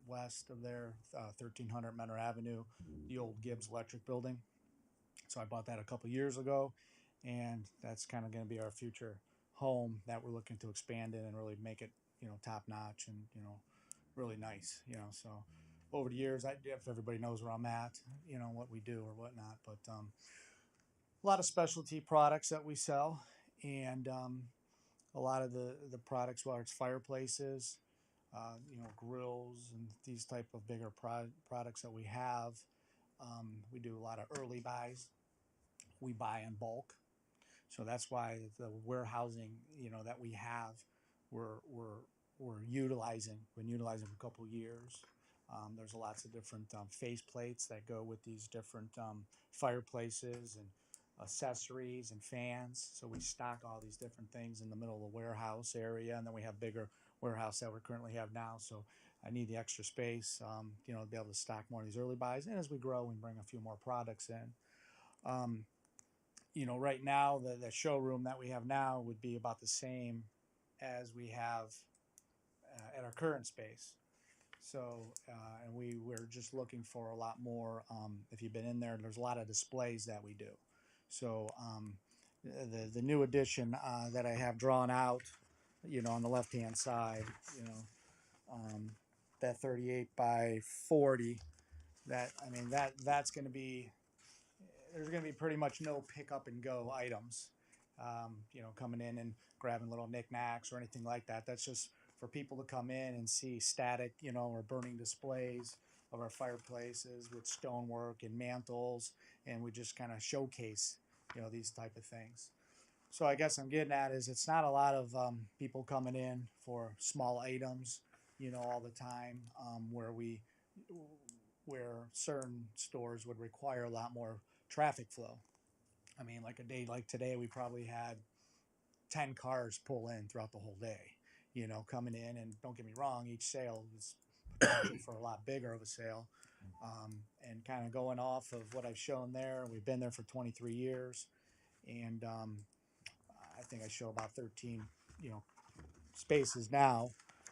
west of there, 1300 Menor Avenue, the old Gibbs Electric building. So I bought that a couple years ago, and that's kind of going to be our future home that we're looking to expand in and really make it, top notch and, really nice, you know. So over the years, if everybody knows where I'm at, you know, what we do or whatnot, but a lot of specialty products that we sell, and a lot of the products, whether it's fireplaces, you know, grills, and these type of bigger products that we have. We do a lot of early buys. We buy in bulk, so that's why the warehousing, you know, that we have, we're utilizing. Been utilizing for a couple years. There's lots of different face plates that go with these different fireplaces and accessories and fans. So we stock all these different things in the middle of the warehouse area, and then we have bigger warehouse that we currently have now. So I need the extra space, you know, to be able to stock more of these early buys. And as we grow, we bring a few more products in. You know, right now the showroom that we have now would be about the same as we have at our current space. So, and we're just looking for a lot more. If you've been in there, there's a lot of displays that we do. So, the new addition that I have drawn out, you know, on the left hand side, you know, that 38 by 40. That's going to be. There's going to be pretty much no pick up and go items, you know, coming in and grabbing little knickknacks or anything like that. That's just for people to come in and see static, you know, or burning displays of our fireplaces with stonework and mantles, and we just kind of showcase, you know, these type of things. So I guess I'm getting at is it's not a lot of people coming in for small items, you know, all the time, where certain stores would require a lot more traffic flow. I mean, like a day like today, we probably had 10 cars pull in throughout the whole day, you know, coming in. And don't get me wrong, each sale is potential for a lot bigger of a sale. And kind of going off of what I've shown there, we've been there for 23 years. And I think I show about 13, you know, spaces now.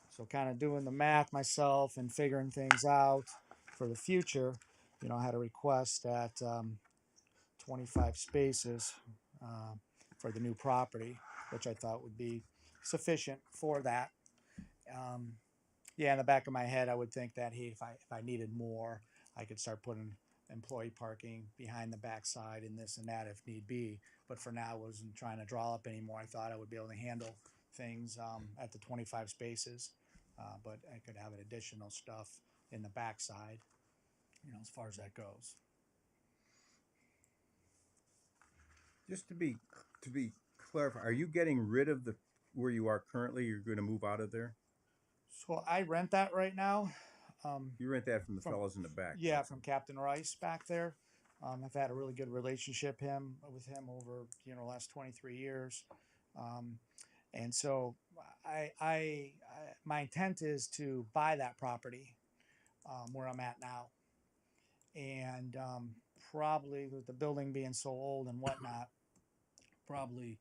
So kind of doing the math myself and figuring things out for the future, you know, I had a request at 25 spaces for the new property, which I thought would be sufficient for that. Yeah, in the back of my head, I would think that if I needed more, I could start putting employee parking behind the backside and this and that if need be. But for now, I wasn't trying to draw up anymore. I thought I would be able to handle things at the 25 spaces, but I could have an additional stuff in the backside, you know, as far as that goes. Just to be clarified, are you getting rid of the where you are currently? You're going to move out of there? So I rent that right now. You rent that from the fellows in the back? Yeah, from Captain Rice back there. I've had a really good relationship with him over, you know, the last 23 years. And so my intent is to buy that property where I'm at now. And probably with the building being so old and whatnot, probably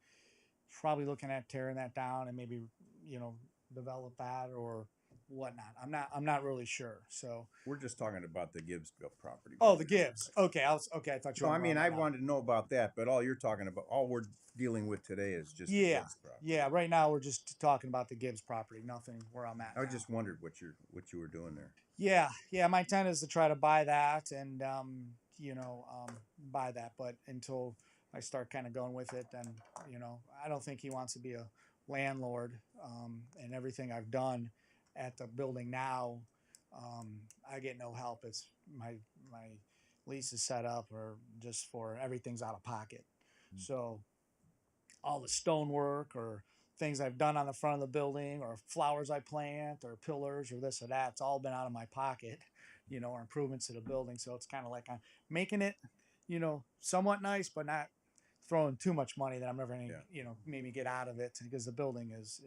looking at tearing that down and maybe, you know, develop that or whatnot. I'm not really sure. So we're just talking about the Gibbs property. Oh, the Gibbs. Okay, I thought you. No, I mean I wanted to know about that, but all we're dealing with today is just the Gibbs property. Yeah. Right now we're just talking about the Gibbs property. Nothing where I'm at. I just wondered what you were doing there. Yeah. My intent is to try to buy that and buy that, but until I start kind of going with it, then I don't think he wants to be a landlord. And everything I've done at the building now, I get no help. It's my lease is set up or just for everything's out of pocket. Mm-hmm. So all the stonework or things I've done on the front of the building or flowers I plant or pillars or this or that, it's all been out of my pocket, or improvements to the building. So it's kind of like I'm making it, somewhat nice, but not throwing too much money that I'm never going to, maybe get out of it because the building is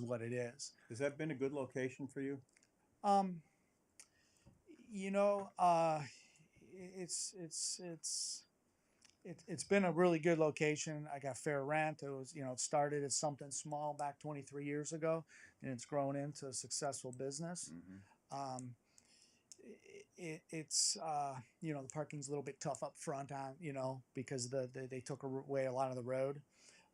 what it is. Has that been a good location for you? It's been a really good location. I got fair rent. It was, it started as something small back 23 years ago, and it's grown into a successful business. Mm-hmm. It's the parking's a little bit tough up front on, because they took away a lot of the road.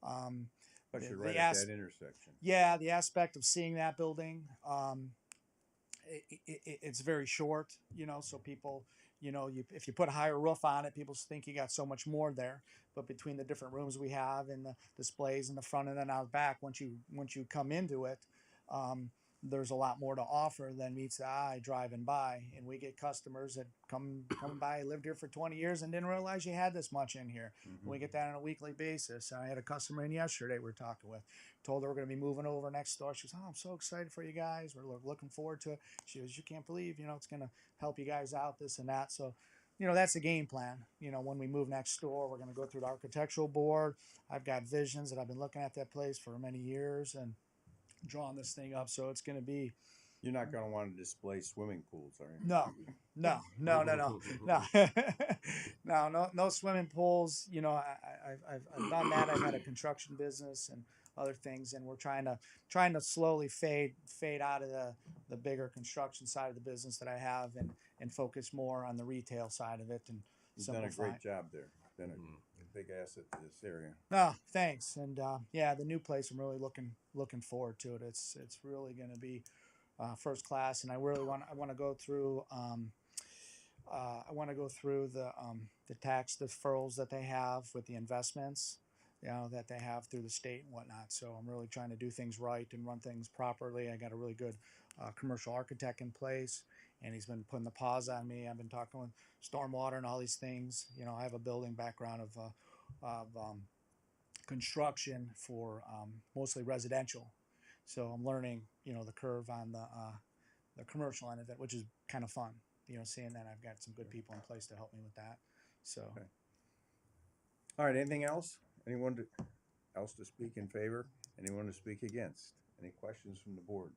But you're right at that intersection. Yeah, the aspect of seeing that building, it's very short, so people, if you put a higher roof on it, people think you got so much more there. But between the different rooms we have and the displays in the front and then out back, once you come into it, there's a lot more to offer than meets the eye driving by. And we get customers that come by, lived here for 20 years and didn't realize you had this much in here. Mm-hmm. We get that on a weekly basis. I had a customer in yesterday we were talking with. Told her we're going to be moving over next door. She goes, "Oh, I'm so excited for you guys. We're looking forward to it." She goes, "You can't believe, it's going to help you guys out, this and that." So, that's the game plan. When we move next door, we're going to go through the architectural board. I've got visions that I've been looking at that place for many years and drawing this thing up. So it's going to be. You're not going to want to display swimming pools, are you? No, no swimming pools. I've done that. I've had a construction business and other things, and we're trying to slowly fade out of the bigger construction side of the business that I have and focus more on the retail side of it. And you've done a great job there. Been a big asset to this area. No, thanks. And the new place, I'm really looking forward to it. It's really going to be first class, and I want to go through the tax deferrals that they have with the investments, that they have through the state and whatnot. So I'm really trying to do things right and run things properly. I got a really good commercial architect in place, and he's been putting the paws on me. I've been talking with stormwater and all these things. I have a building background of construction for mostly residential. So I'm learning, the curve on the commercial end of it, which is kind of fun, seeing that I've got some good people in place to help me with that. So, okay. All right. Anything else? Anyone else to speak in favor? Anyone to speak against? Any questions from the board?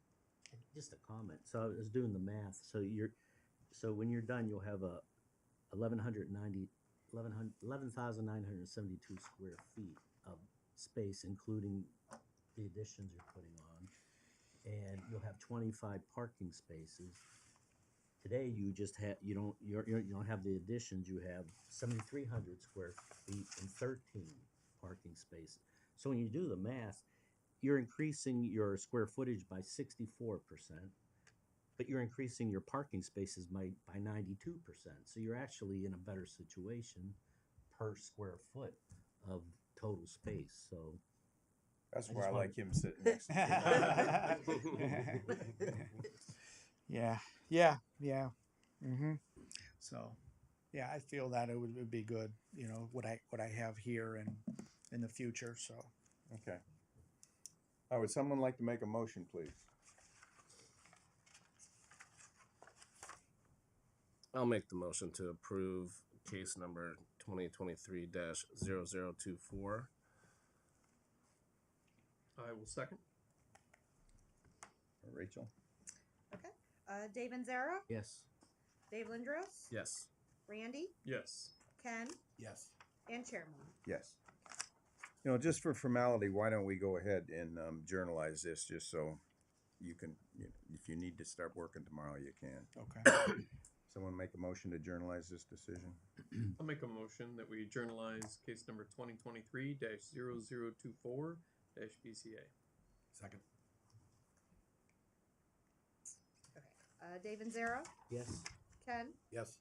Just a comment. So I was doing the math. So when you're done, you'll have a 11,972 square feet of space, including the additions you're putting on, and you'll have 25 parking spaces. Today you just have you don't have the additions. You have 7,300 square feet and 13 parking spaces. So when you do the math, you're increasing your square footage by 64%, but you're increasing your parking spaces by 92%. So you're actually in a better situation per square foot of total space. So that's why I like him sitting next to me. Yeah. So, I feel that it would be good, what I have here and in the future. So, okay. All right, would someone like to make a motion, please? I'll make the motion to approve case number 2023-0024. I will second. Rachel? Okay. Dave Anzera, yes. Dave Lindros, Yes. Randy, Yes. Ken, Yes. and Chairman. Yes. Just for formality, why don't we go ahead and journalize this just so you can, if you need to start working tomorrow, you can. Okay. Someone make a motion to journalize this decision? I'll make a motion that we journalize case number 2023-0024-BCA. Second. Okay. Dave Anzera, Yes. Ken, Yes.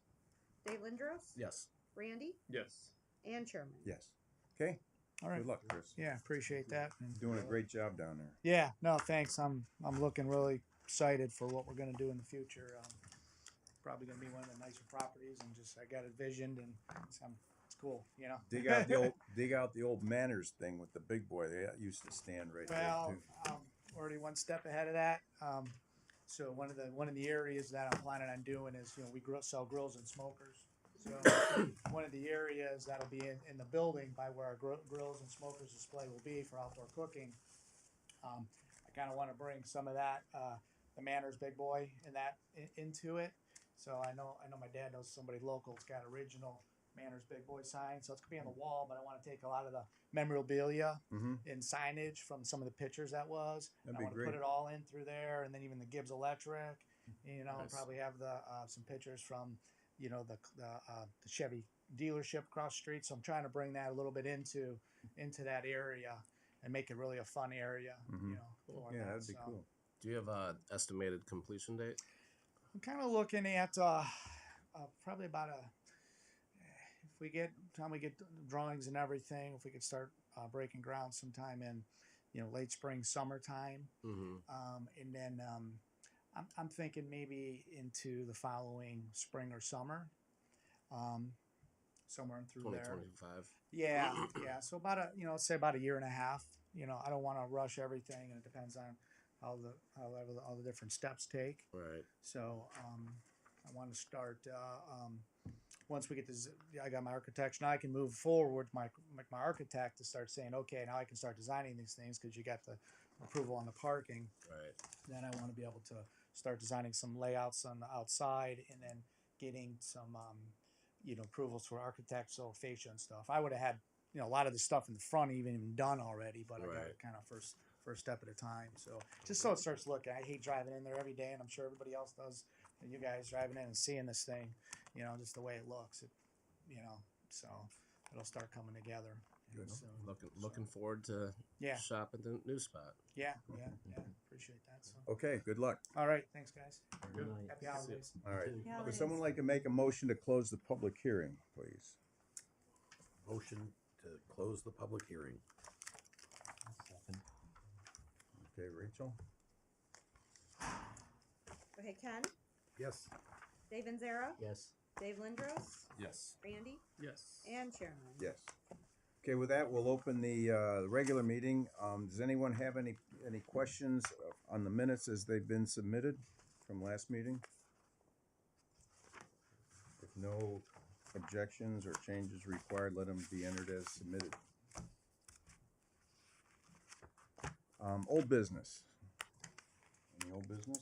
Dave Lindros, Yes. Randy, Yes. and Chairman. Yes. Okay. All right. Good luck, Chris. Yeah, appreciate that. And Doing a great job down there. yeah, no, thanks. I'm looking really excited for what we're going to do in the future. Probably going to be one of the nicer properties, and just I got it visioned, and it's cool, Dig out the old Manners thing with the big boy. They used to stand right there too. Already one step ahead of that. So one of the areas that I'm planning on doing is we sell grills and smokers. So one of the areas that'll be in the building by where our grills and smokers display will be for outdoor cooking. I kind of want to bring some of that the Manners big boy into it. So I know my dad knows somebody local that's got original Manners big boy sign. So it's gonna be on the wall, but I want to take a lot of the memorabilia and signage from some of the pictures that was. That'd I be want to great. put it all in through there, and then even the Gibbs Electric. Nice. Probably have the some pictures from the Chevy dealership across the street. So I'm trying to bring that a little bit into that area and make it really a fun area. For Yeah, that. that'd be So, cool. Do you have a estimated completion date? I'm kind of looking at probably about if we get time we get drawings and everything, if we could start breaking ground sometime in late spring, summertime, and then I'm thinking maybe into the following spring or summer, somewhere through there. 2025. Yeah, yeah. So about say about a year and a half. I don't want to rush everything, and it depends on all the different steps take. Right. So I want to start once we get this. I got my architecture now. I can move forward with my architect to start saying, okay, now I can start designing these things because you got the approval on the parking. Right. Then I want to be able to start designing some layouts on the outside, and then getting some approvals for architectural fascia and stuff. I would have had a lot of the stuff in the front even done already, but I got it kind of first step at a time. So just so it starts looking. I hate driving in there every day, and I'm sure everybody else does. And you guys driving in and seeing this thing, just the way it looks. So it'll start coming together. Good. So, Looking forward to shopping the new spot. Yeah. Appreciate that. So. Okay, good luck. All right, thanks, guys. Good. Happy holidays. All right. Yeah, Would someone like to make a motion to close the public hearing, please? Motion to close the public hearing. Okay, Rachel? Okay, Ken, Yes. Dave Anzera, Yes. Dave Lindros, Yes. Randy, Yes. and Chairman. Yes. Okay, with that, we'll open the regular meeting. Does anyone have any questions on the minutes as they've been submitted from last meeting? If no objections or changes required, let them be entered as submitted. Old business. Any old business?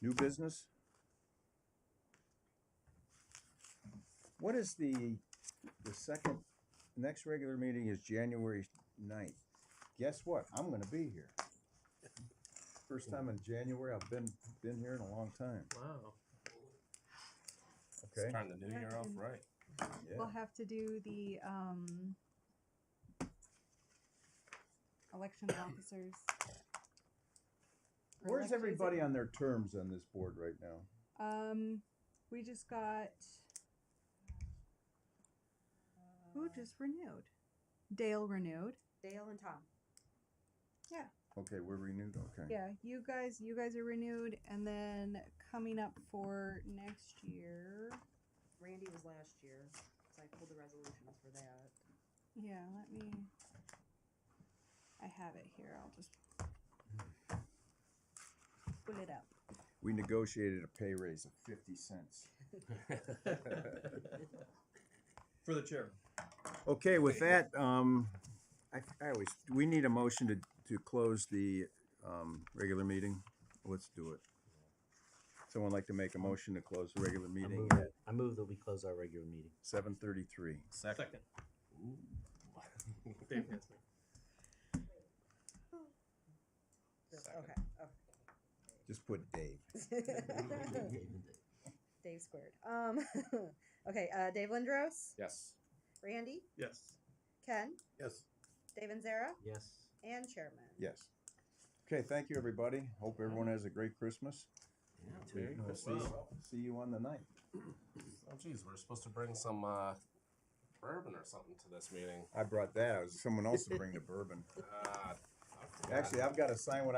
New business? What is the next regular meeting is January 9th. Guess what? I'm gonna be here. First time in January. I've been here in a long time. Wow. Okay. Starting the new year off right. Yeah. We'll have to do the election of officers. for Where's elections. everybody on their terms on this board right now? We just got who just renewed? Dale renewed. Dale and Tom. Yeah. Okay, we're renewed. Okay. Yeah, you guys are renewed, and then coming up for next year. Randy was last year, so I pulled the resolutions for that. Yeah, let me. I have it here. I'll just pull it up. We negotiated a pay raise of 50 cents. For the chairman. Okay, with that, we need a motion to close the regular meeting. Let's do it. Someone like to make a motion to close the regular meeting at I move that we close our regular meeting. 7:33. Second. Dave Hansman. Okay. Just put Dave. Dave squared. Okay, Dave Lindros, Yes. Randy, Yes. Ken, Yes. Dave Anzera, Yes. and Chairman. Yes. Okay, thank you, everybody. Hope everyone has a great Christmas. Merry We'll Christmas. see you on the 9th. Oh, geez, we're supposed to bring some bourbon or something to this meeting. I brought that. Someone else to bring the bourbon. I forgot. Actually, I've got to sign what I